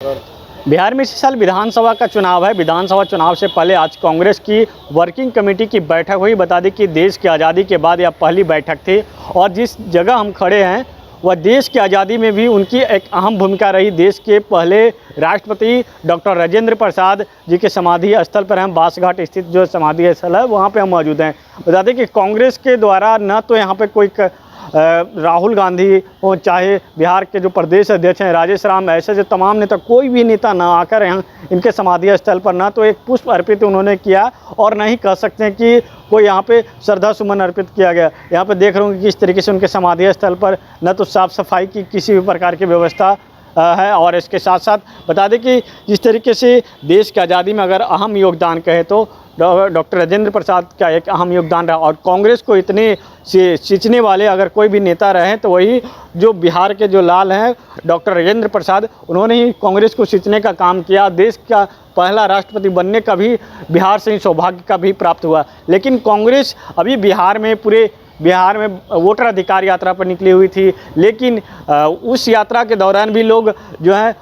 बिहार में इस साल विधानसभा का चुनाव है। विधानसभा चुनाव से पहले आज कांग्रेस की वर्किंग कमेटी की बैठक हुई। बता दें कि देश की आज़ादी के बाद यह पहली बैठक थी और जिस जगह हम खड़े हैं वह देश की आज़ादी में भी उनकी एक अहम भूमिका रही। देश के पहले राष्ट्रपति डॉक्टर राजेंद्र प्रसाद जी के समाधि स्थल पर हम बासघाट स्थित जो समाधि स्थल है वहाँ पे हम मौजूद हैं। बता दें कि कांग्रेस के द्वारा न तो यहाँ पे कोई राहुल गांधी हो, चाहे बिहार के जो प्रदेश अध्यक्ष हैं राजेश राम, ऐसे जो तमाम नेता, कोई भी नेता ना आकर यहाँ इनके समाधि स्थल पर ना तो एक पुष्प अर्पित उन्होंने किया और ना ही कह सकते हैं कि कोई यहाँ पे श्रद्धा सुमन अर्पित किया गया। यहाँ पे देख रहे होंगे कि किस तरीके से उनके समाधि स्थल पर न तो साफ़ सफाई की किसी भी प्रकार की व्यवस्था है और इसके साथ साथ बता दें कि जिस तरीके से देश की आज़ादी में अगर अहम योगदान कहे तो डॉक्टर राजेंद्र प्रसाद का एक अहम योगदान रहा और कांग्रेस को इतने सींचने वाले अगर कोई भी नेता रहे तो वही जो बिहार के जो लाल हैं डॉक्टर राजेंद्र प्रसाद, उन्होंने ही कांग्रेस को सींचने का काम किया। देश का पहला राष्ट्रपति बनने का भी बिहार से ही सौभाग्य का भी प्राप्त हुआ। लेकिन कांग्रेस अभी बिहार में वोटर अधिकार यात्रा पर निकली हुई थी, लेकिन उस यात्रा के दौरान भी लोग जो है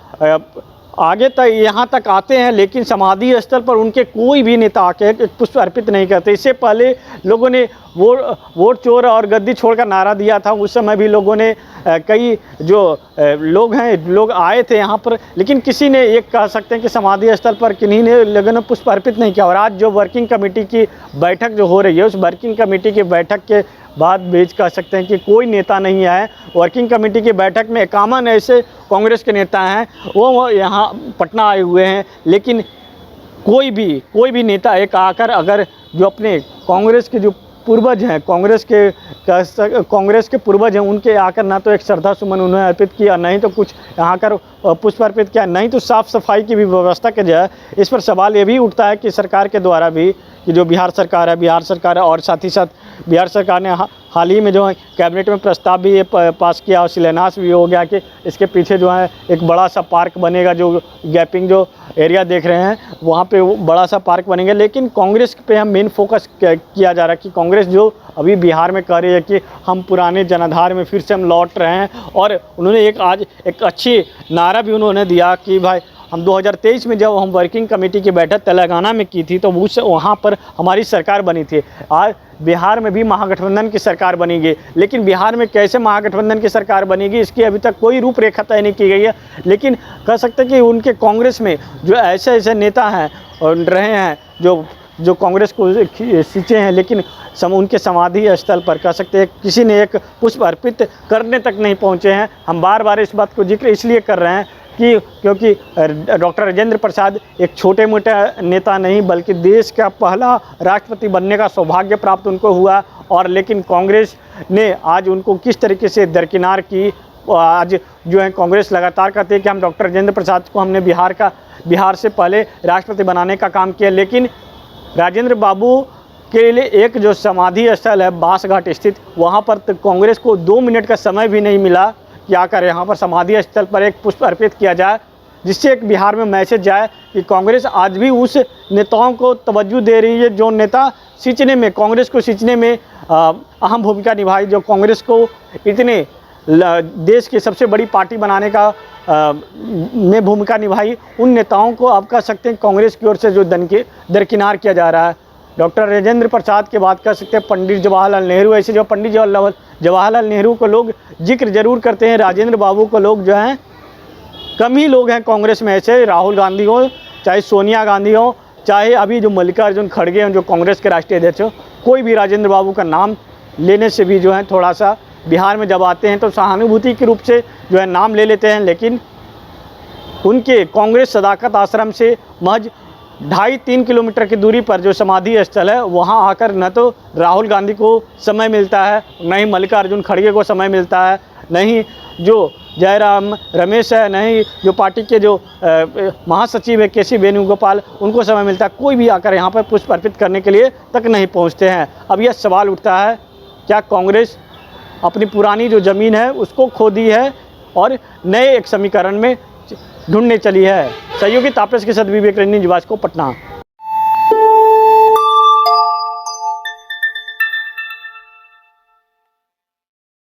आगे तक यहाँ तक आते हैं, लेकिन समाधि स्थल पर उनके कोई भी नेता आके एक पुष्प अर्पित नहीं करते। इससे पहले लोगों ने वोट चोर और गद्दी छोड़कर नारा दिया था। उस समय भी लोगों ने कई जो लोग आए थे यहाँ पर, लेकिन किसी ने एक कह सकते हैं कि समाधि स्थल पर किन्हीं ने लोगों ने पुष्प अर्पित नहीं किया। और आज जो वर्किंग कमेटी की बैठक जो हो रही है, उस वर्किंग कमेटी की बैठक के बाद बीच कह सकते हैं कि कोई नेता नहीं आए। वर्किंग कमेटी की बैठक में 51 ऐसे कांग्रेस के नेता हैं वो यहाँ पटना आए हुए हैं, लेकिन कोई भी नेता एक आकर अगर जो अपने कांग्रेस के जो पूर्वज हैं, कांग्रेस के पूर्वज हैं, उनके आकर ना तो एक श्रद्धा सुमन उन्होंने अर्पित किया, नहीं तो कुछ यहाँ कर पुष्प अर्पित किया, नहीं तो साफ़ सफाई की भी व्यवस्था की जाए। इस पर सवाल ये भी उठता है कि सरकार के द्वारा भी कि जो बिहार सरकार है और साथ ही साथ बिहार सरकार ने हाल ही में जो है कैबिनेट में प्रस्ताव भी ये पास किया और शिलान्यास भी हो गया कि इसके पीछे जो है एक बड़ा सा पार्क बनेगा। जो गैपिंग जो एरिया देख रहे हैं वहाँ पे वो बड़ा सा पार्क बनेगा। लेकिन कांग्रेस पे हम मेन फोकस किया जा रहा है कि कांग्रेस जो अभी बिहार में कह रही है कि हम पुराने जनाधार में फिर से हम लौट रहे हैं। और उन्होंने आज एक अच्छी नारा भी उन्होंने दिया कि भाई हम 2023 में जब हम वर्किंग कमेटी की बैठक तेलंगाना में की थी तो वहाँ पर हमारी सरकार बनी थी। आज बिहार में भी महागठबंधन की सरकार बनेगी, लेकिन बिहार में कैसे महागठबंधन की सरकार बनेगी इसकी अभी तक कोई रूपरेखा तय नहीं की गई है। लेकिन कह सकते हैं कि उनके कांग्रेस में जो ऐसे नेता हैं और रहे हैं जो कांग्रेस को सींचे हैं, लेकिन उनके समाधि स्थल पर कह सकते हैं किसी ने एक पुष्प अर्पित करने तक नहीं पहुँचे हैं। हम बार बार इस बात को जिक्र इसलिए कर रहे हैं क्योंकि डॉक्टर राजेंद्र प्रसाद एक छोटे मोटे नेता नहीं बल्कि देश का पहला राष्ट्रपति बनने का सौभाग्य प्राप्त उनको हुआ। और लेकिन कांग्रेस ने आज उनको किस तरीके से दरकिनार की। आज जो है कांग्रेस लगातार कहती है कि हम डॉक्टर राजेंद्र प्रसाद को हमने बिहार से पहले राष्ट्रपति बनाने का काम किया, लेकिन राजेंद्र बाबू के लिए एक जो समाधि स्थल है बासघाट स्थित, वहाँ पर तो कांग्रेस को 2 मिनट का समय भी नहीं मिला कि आकर यहाँ पर समाधि स्थल पर एक पुष्प अर्पित किया जाए, जिससे एक बिहार में मैसेज जाए कि कांग्रेस आज भी उस नेताओं को तवज्जो दे रही है जो नेता कांग्रेस को सींचने में अहम भूमिका निभाई, जो कांग्रेस को इतने देश की सबसे बड़ी पार्टी बनाने का में भूमिका निभाई। उन नेताओं को अब कह सकते हैं कांग्रेस की ओर से जो दरकिनार किया जा रहा है। डॉक्टर राजेंद्र प्रसाद के बात कर सकते हैं पंडित जवाहरलाल नेहरू, ऐसे जो पंडित जवाहरलाल नेहरू को लोग जिक्र जरूर करते हैं, राजेंद्र बाबू को लोग जो हैं कम ही लोग हैं कांग्रेस में ऐसे। राहुल गांधी हो, चाहे सोनिया गांधी हो, चाहे अभी जो मल्लिकार्जुन खड़गे हैं जो कांग्रेस के राष्ट्रीय अध्यक्ष हो, कोई भी राजेंद्र बाबू का नाम लेने से भी जो है थोड़ा सा बिहार में जब आते हैं तो सहानुभूति के रूप से जो है नाम ले लेते हैं। लेकिन उनके कांग्रेस सदाकत आश्रम से महज 2.5-3 किलोमीटर की दूरी पर जो समाधि स्थल है वहाँ आकर न तो राहुल गांधी को समय मिलता है, न ही मल्लिकार्जुन खड़गे को समय मिलता है, न ही जो जयराम रमेश है, न ही जो पार्टी के जो महासचिव है केसी वेणुगोपाल, उनको समय मिलता है। कोई भी आकर यहाँ पर पुष्प अर्पित करने के लिए तक नहीं पहुँचते हैं। अब यह सवाल उठता है क्या कांग्रेस अपनी पुरानी जो ज़मीन है उसको खो दी है और नए एक समीकरण में ढूंढने चली है। सहयोगी तापेश के साथ विवेक रंजन निवास को पटना।